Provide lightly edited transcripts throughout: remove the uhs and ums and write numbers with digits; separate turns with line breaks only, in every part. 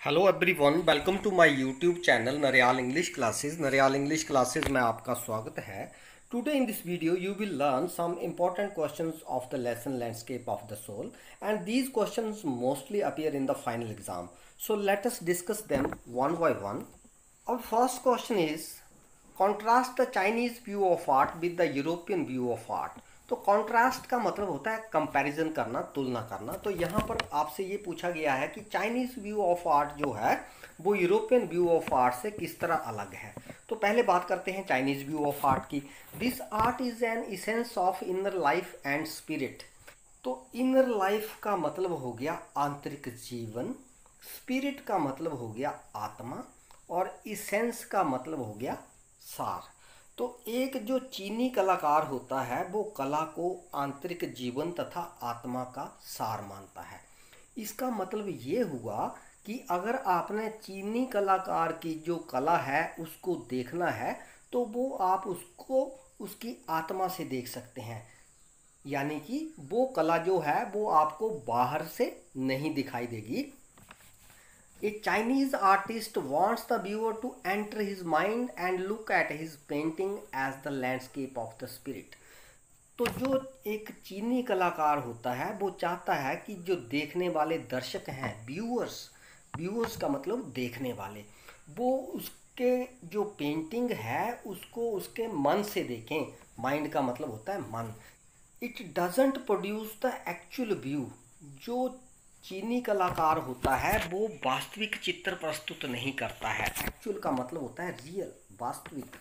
Hello everyone, welcome to my YouTube channel Nariyal English classes. Nariyal English classes में आपका स्वागत है। Today in this video you will learn some important questions of the lesson landscape of the soul, and these questions mostly appear in the final exam. So let us discuss them one by one. Our first question is, contrast the Chinese view of art with the European view of art. तो contrast का मतलब होता है comparison करना, तुलना करना। तो यहाँ पर आपसे ये पूछा गया है कि चाइनीज व्यू ऑफ आर्ट जो है वो यूरोपियन व्यू ऑफ आर्ट से किस तरह अलग है। तो पहले बात करते हैं चाइनीज व्यू ऑफ आर्ट की। This art is an essence of inner life and spirit. तो इनर लाइफ का मतलब हो गया आंतरिक जीवन, स्पिरिट का मतलब हो गया आत्मा, और इसेंस का मतलब हो गया सार। तो एक जो चीनी कलाकार होता है वो कला को आंतरिक जीवन तथा आत्मा का सार मानता है। इसका मतलब ये हुआ कि अगर आपने चीनी कलाकार की जो कला है उसको देखना है तो वो आप उसको उसकी आत्मा से देख सकते हैं, यानी कि वो कला जो है वो आपको बाहर से नहीं दिखाई देगी। A Chinese artist wants the viewer to enter his mind and look at his painting as the landscape of the spirit. तो जो एक चीनी कलाकार होता है वो चाहता है कि जो देखने वाले दर्शक हैं, व्यूअर्स का मतलब देखने वाले, वो उसके जो पेंटिंग है उसको उसके मन से देखें। माइंड का मतलब होता है मन। It doesn't produce the actual view. जो चीनी कलाकार होता है वो वास्तविक चित्र प्रस्तुत नहीं करता है। एक्चुअल का मतलब होता है रियल, वास्तविक।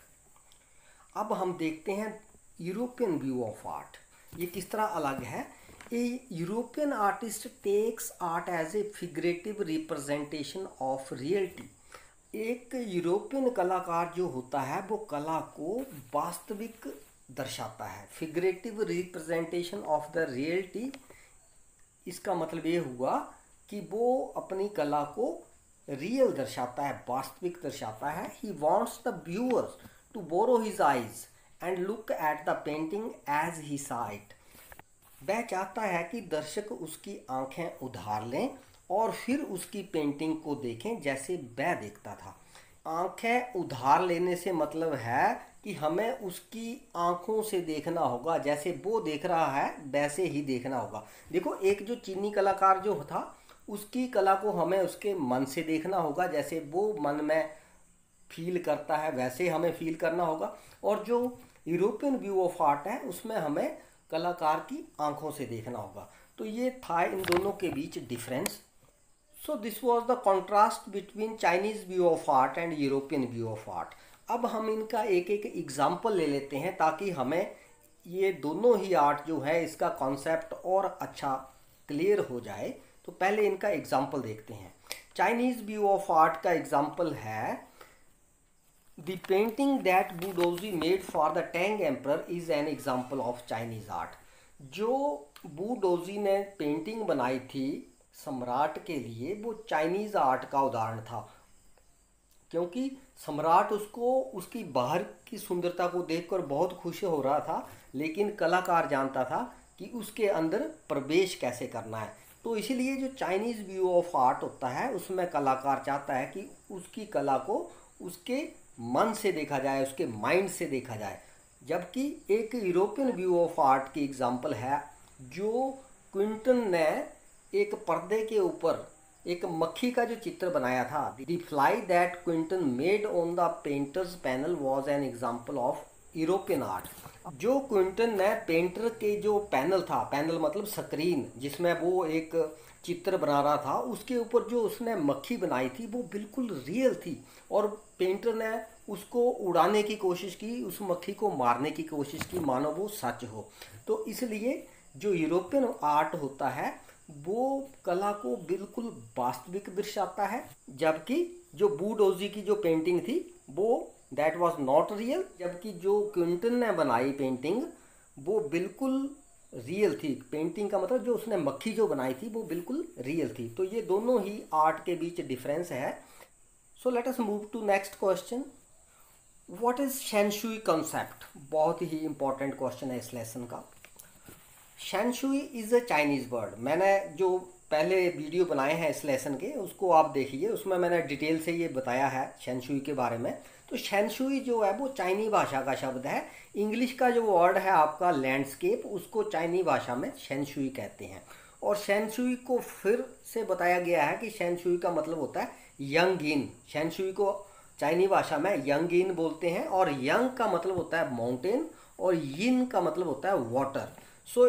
अब हम देखते हैं यूरोपियन व्यू ऑफ आर्ट, ये किस तरह अलग है। A European artist takes art as a figurative representation of reality. एक यूरोपियन कलाकार जो होता है वो कला को वास्तविक दर्शाता है, figurative representation of the reality. इसका मतलब ये हुआ कि वो अपनी कला को रियल दर्शाता है, वास्तविक दर्शाता है। He wants the viewers to borrow his eyes and look at the painting as he saw it. वह चाहता है कि दर्शक उसकी आंखें उधार लें और फिर उसकी पेंटिंग को देखें जैसे वह देखता था। आंखें उधार लेने से मतलब है कि हमें उसकी आंखों से देखना होगा, जैसे वो देख रहा है वैसे ही देखना होगा। देखो, एक जो चीनी कलाकार जो था उसकी कला को हमें उसके मन से देखना होगा, जैसे वो मन में फील करता है वैसे हमें फील करना होगा। और जो यूरोपियन व्यू ऑफ आर्ट है उसमें हमें कलाकार की आंखों से देखना होगा। तो ये था इन दोनों के बीच difference. So this was the contrast between Chinese view of art and European view of art. अब हम इनका एक एक एग्जाम्पल ले लेते हैं ताकि हमें ये दोनों ही आर्ट जो है इसका कॉन्सेप्ट और अच्छा क्लियर हो जाए। तो पहले इनका एग्जाम्पल देखते हैं। चाइनीज व्यू ऑफ आर्ट का एग्जाम्पल है the painting that Wu Daozi made for the Tang emperor is an example of Chinese art. जो बूडोजी ने पेंटिंग बनाई थी सम्राट के लिए वो चाइनीज आर्ट का उदाहरण था, क्योंकि सम्राट उसको उसकी बाहर की सुंदरता को देखकर बहुत खुश हो रहा था, लेकिन कलाकार जानता था कि उसके अंदर प्रवेश कैसे करना है। तो इसीलिए जो चाइनीज व्यू ऑफ आर्ट होता है उसमें कलाकार चाहता है कि उसकी कला को उसके मन से देखा जाए, उसके माइंड से देखा जाए। जबकि एक यूरोपियन व्यू ऑफ आर्ट की एग्जाम्पल है जो क्विंटन ने एक पर्दे के ऊपर एक मक्खी का जो चित्र बनाया था। The fly that Quinton made on the painters panel was an example of European art. जो क्विंटन ने पेंटर के जो पैनल था, पैनल मतलब स्क्रीन जिसमें वो एक चित्र बना रहा था, उसके ऊपर जो उसने मक्खी बनाई थी वो बिल्कुल रियल थी, और पेंटर ने उसको उड़ाने की कोशिश की, उस मक्खी को मारने की कोशिश की मानो वो सच हो। तो इसलिए जो यूरोपियन आर्ट होता है वो कला को बिल्कुल वास्तविक दर्शाता है, जबकि जो बूडोजी की जो पेंटिंग थी वो दैट वाज नॉट रियल। जबकि जो क्विंटन ने बनाई पेंटिंग वो बिल्कुल रियल थी। पेंटिंग का मतलब जो उसने मक्खी जो बनाई थी वो बिल्कुल रियल थी। तो ये दोनों ही आर्ट के बीच डिफरेंस है। So let us move to next question. What is shan shui concept? बहुत ही इंपॉर्टेंट क्वेश्चन है इस लेसन का। Shan shui is a Chinese word. मैंने जो पहले वीडियो बनाए हैं इस लेसन के उसको आप देखिए, उसमें मैंने डिटेल से ये बताया है शेनशुई के बारे में। तो शेनशुई जो है वो चाइनी भाषा का शब्द है। इंग्लिश का जो वर्ड है आपका लैंडस्केप, उसको चाइनी भाषा में शेनशुई कहते हैं। और शेनशुई को फिर से बताया गया है कि शेनशुई का मतलब होता है यंग इन। शेनशुई को चाइनी भाषा में यंग इन बोलते हैं, और यंग का मतलब होता है माउंटेन और यिन का मतलब होता है water. So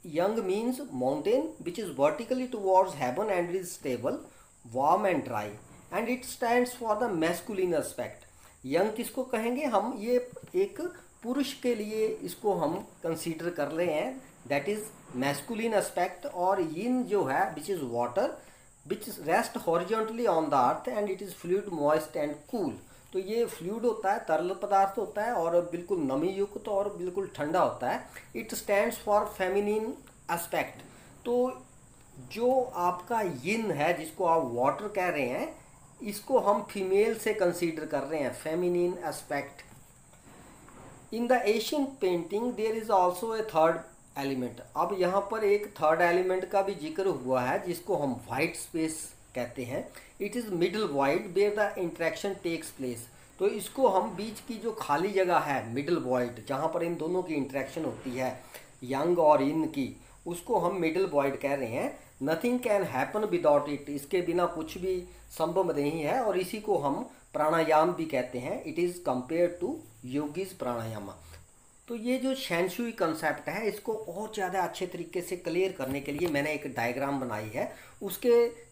young means mountain which is vertically towards heaven and is stable, warm and dry, and it stands for the masculine aspect। young किसको कहेंगे हम, ये एक पुरुष के लिए इसको हम कंसीडर कर रहे हैं, दैट इज मैस्कुलिन एस्पेक्ट। और yin जो है which is water which rest horizontally on the earth and it is fluid moist and cool. तो ये फ्लूइड होता है, तरल पदार्थ होता है और बिल्कुल नमी युक्त और बिल्कुल ठंडा होता है। It stands for feminine aspect. तो जो आपका यिन है जिसको आप वाटर कह रहे हैं, इसको हम फीमेल से कंसीडर कर रहे हैं, feminine aspect. In the Asian painting there is also a third element. अब यहाँ पर एक थर्ड एलिमेंट का भी जिक्र हुआ है जिसको हम वाइट स्पेस कहते हैं। It is middle wide where the interaction takes place. तो इसको हम बीच की जो खाली जगह है मिडल वाइड, जहाँ पर इन दोनों की इंट्रैक्शन होती है यंग और इन की, उसको हम मिडल वाइड कह रहे हैं। Nothing can happen without it. इसके बिना कुछ भी संभव नहीं है, और इसी को हम प्राणायाम भी कहते हैं। It is compare to yogis pranayama. तो ये जो शेनशुई कंसेप्ट है, इसको और ज़्यादा अच्छे तरीके से क्लियर करने के लिए मैंने एक डायग्राम बनाई है। उसके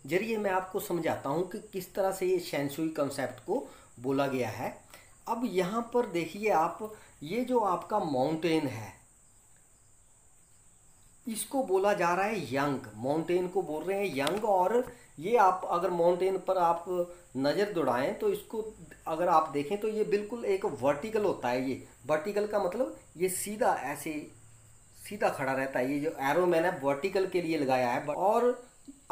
जरिए मैं आपको समझाता हूँ कि किस तरह से ये शेनशुई कंसेप्ट को बोला गया है। अब यहाँ पर देखिए आप, ये जो आपका माउंटेन है इसको बोला जा रहा है यंग। माउंटेन को बोल रहे हैं यंग। और ये आप अगर माउंटेन पर आप नज़र दौड़ाएं तो इसको अगर आप देखें तो ये बिल्कुल एक वर्टिकल होता है। ये वर्टिकल का मतलब ये सीधा ऐसे सीधा खड़ा रहता है। ये जो एरो मैंने वर्टिकल के लिए लगाया है। और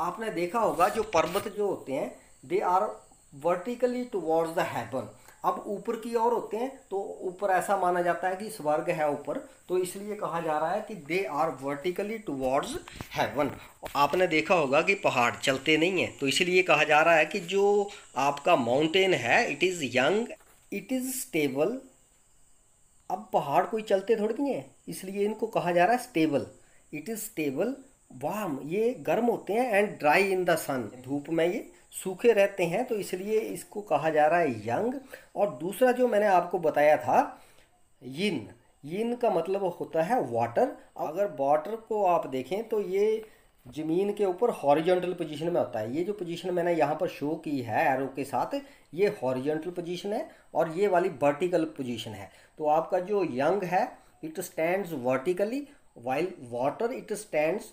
आपने देखा होगा जो पर्वत जो होते हैं they are vertically towards the heaven. अब ऊपर की ओर होते हैं तो ऊपर ऐसा माना जाता है कि स्वर्ग है ऊपर, तो इसलिए कहा जा रहा है कि they are vertically towards heaven. आपने देखा होगा कि पहाड़ चलते नहीं हैं, तो इसलिए कहा जा रहा है कि जो आपका माउंटेन है it is young, it is stable. अब पहाड़ कोई चलते थोड़ी नहीं है, इसलिए इनको कहा जा रहा है stable. It is stable, warm, ये गर्म होते हैं, एंड ड्राई इन द सन, धूप में ये सूखे रहते हैं, तो इसलिए इसको कहा जा रहा है यंग। और दूसरा जो मैंने आपको बताया था यिन, यिन का मतलब होता है वाटर। अगर वाटर को आप देखें तो ये ज़मीन के ऊपर हॉरिजॉन्टल पोजीशन में होता है। ये जो पोजीशन मैंने यहाँ पर शो की है एरो के साथ, ये हॉरिजॉन्टल पोजीशन है और ये वाली वर्टिकल पोजीशन है। तो आपका जो यंग है it stands vertically, while water it stands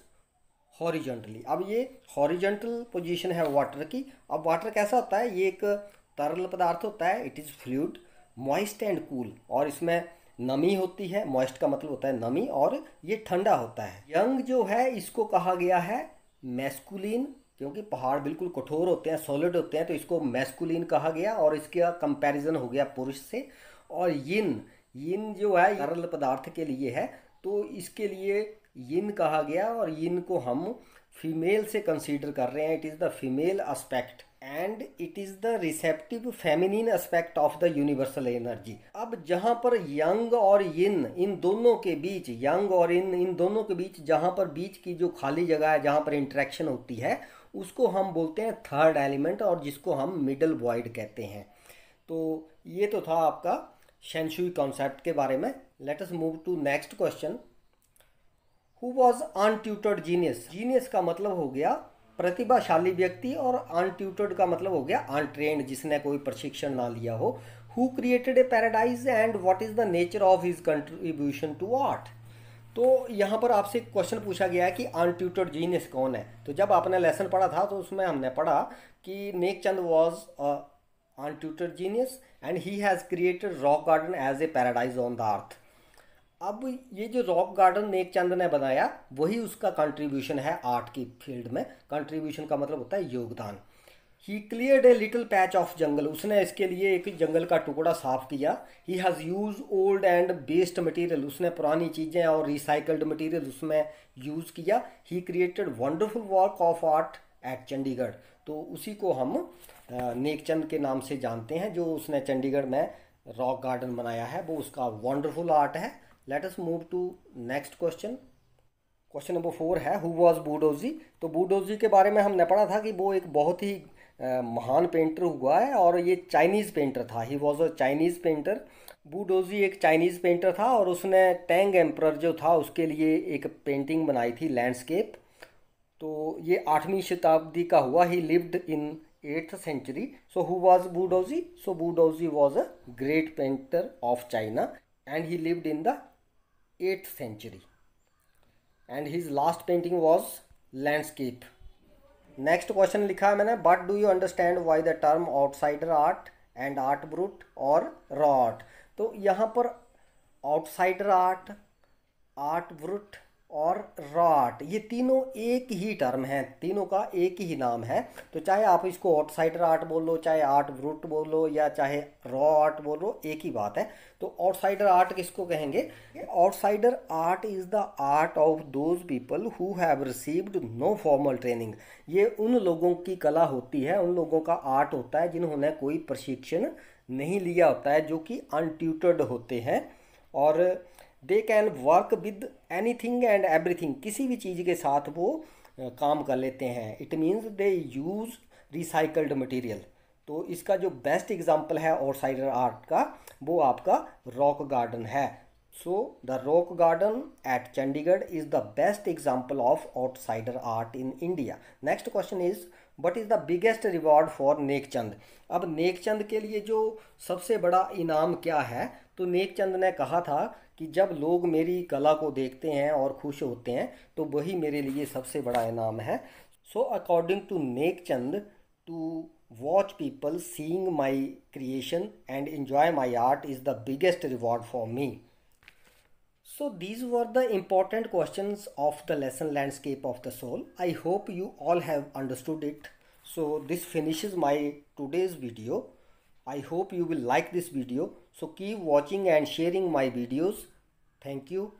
horizontally. अब ये हॉरिजॉन्टल पोजीशन है वाटर की। अब वाटर कैसा होता है, ये एक तरल पदार्थ होता है। It is fluid moist and cool, और इसमें नमी होती है। मॉइस्ट का मतलब होता है नमी, और ये ठंडा होता है। यंग जो है इसको कहा गया है मैस्कुलिन, क्योंकि पहाड़ बिल्कुल कठोर होते हैं, सॉलिड होते हैं, तो इसको मैस्कुलिन कहा गया, और इसका कंपैरिजन हो गया पुरुष से। और यिन, यिन जो है तरल पदार्थ के लिए है, तो इसके लिए यिन कहा गया, और यिन को हम फीमेल से कंसीडर कर रहे हैं। It is the female aspect and it is the receptive feminine aspect of the universal energy. अब जहाँ पर यंग और यिन, इन दोनों के बीच, यंग और इन दोनों के बीच जहाँ पर बीच की जो खाली जगह है जहाँ पर इंटरेक्शन होती है, उसको हम बोलते हैं थर्ड एलिमेंट, और जिसको हम मिडल वॉइड कहते हैं। तो ये तो था आपका शेनशुई कॉन्सेप्ट के बारे में। Let us move to next question. Who was untutored genius. Genius का मतलब हो गया प्रतिभाशाली व्यक्ति, और अनट्यूटर्ड का मतलब हो गया अनट्रेंड, जिसने कोई प्रशिक्षण ना लिया हो। Who created a paradise and what is the nature of his contribution to art. तो यहाँ पर आपसे क्वेश्चन पूछा गया है कि अनट्यूटर्ड जीनियस कौन है। तो जब आपने लेसन पढ़ा था तो उसमें हमने पढ़ा कि Nekchand was untutored genius and he has created rock garden as a paradise on the earth. अब ये जो रॉक गार्डन नेकचंद ने बनाया वही उसका कंट्रीब्यूशन है आर्ट की फील्ड में। कंट्रीब्यूशन का मतलब होता है योगदान। He cleared a little patch of jungle, उसने इसके लिए एक जंगल का टुकड़ा साफ किया। He has use old and based material, उसने पुरानी चीज़ें और रिसाइकल्ड मटेरियल उसमें यूज़ किया। He created wonderful work of art at Chandigarh, तो उसी को हम नेकचंद के नाम से जानते हैं। जो उसने चंडीगढ़ में रॉक गार्डन बनाया है वो उसका वंडरफुल आर्ट है। Let us move to next question. Question number 4 है हु वाज बूडोजी। तो बूडोजी के बारे में हमने पढ़ा था कि वो एक बहुत ही महान पेंटर हुआ है और ये चाइनीज़ पेंटर था। He was a Chinese painter. Wu Daozi एक चाइनीज़ पेंटर था और उसने टैंग एम्परर जो था उसके लिए एक पेंटिंग बनाई थी, लैंडस्केप। तो ये 8वीं शताब्दी का हुआ। He lived in 8th century. So who was Wu Daozi? So Wu Daozi was a great painter of China and he lived in the 8th century and his last painting was landscape. Next question लिखा है मैंने, but do you understand why the term outsider art and art brut और raw art. तो यहाँ पर outsider art, art brut और raw art, ये तीनों एक ही टर्म है, तीनों का एक ही नाम है। तो चाहे आप इसको आउटसाइडर आर्ट बोल लो, चाहे आर्ट ब्रूट बोल लो, या चाहे रॉ आर्ट बोल लो, एक ही बात है। तो आउटसाइडर आर्ट किसको कहेंगे? Outsider art is the art of those people who have received no formal training. ये उन लोगों की कला होती है, उन लोगों का आर्ट होता है जिन्होंने कोई प्रशिक्षण नहीं लिया होता है, जो कि अनट्यूटर्ड होते हैं। और they can work with anything and everything, किसी भी चीज़ के साथ वो काम कर लेते हैं। It means they use recycled material. तो इसका जो बेस्ट एग्जांपल है आउटसाइडर आर्ट का वो आपका रॉक गार्डन है। So the rock garden eight Chandigarh is the best example of outsider art in India. Next question is what is the biggest reward for Nek Chand. अब नेकचंद के लिए जो सबसे बड़ा इनाम क्या है? तो नेकचंद ने कहा था कि जब लोग मेरी कला को देखते हैं और खुश होते हैं तो वही मेरे लिए सबसे बड़ा इनाम है। So according to Nekchand, to watch people seeing my creation and enjoy my art is the biggest reward for me. So these were the important questions of the lesson Landscape of the Soul. I hope you all have understood it. So this finishes my today's video. I hope you will like this video. So keep watching and sharing my videos. Thank you.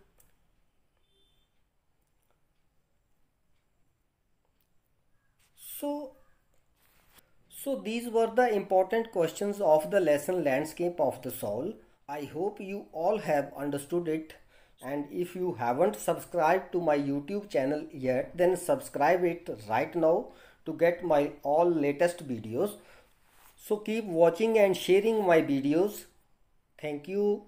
So these were the important questions of the lesson Landscape of the Soul. I hope you all have understood it. And if you haven't subscribed to my YouTube channel yet, then subscribe it right now to get my all latest videos. So keep watching and sharing my videos. Thank you.